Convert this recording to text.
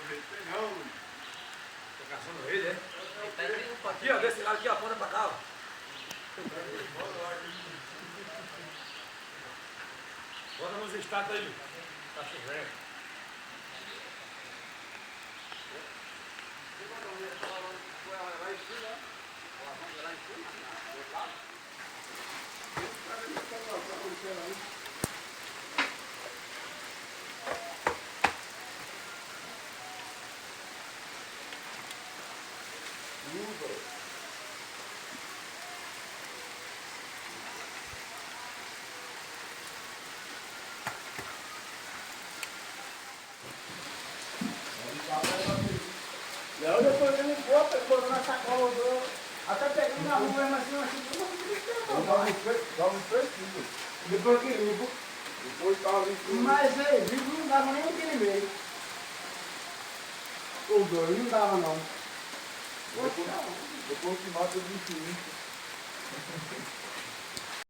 Não. Tô caçando ele, é? Aqui, ó, desse lado aqui, ó, aponta pra cá, ó. Bota nos estátuas aí, tá chovendo. Não, depois ele ligou, pegou na sacola, até pegando na rua, mas assim, dava uns 3 quilos. Depois que limpo. Depois estava ali. Mas, limpo não dava nem aquele meio. Os dois, não dava não. Depois que mata o bicho limpo.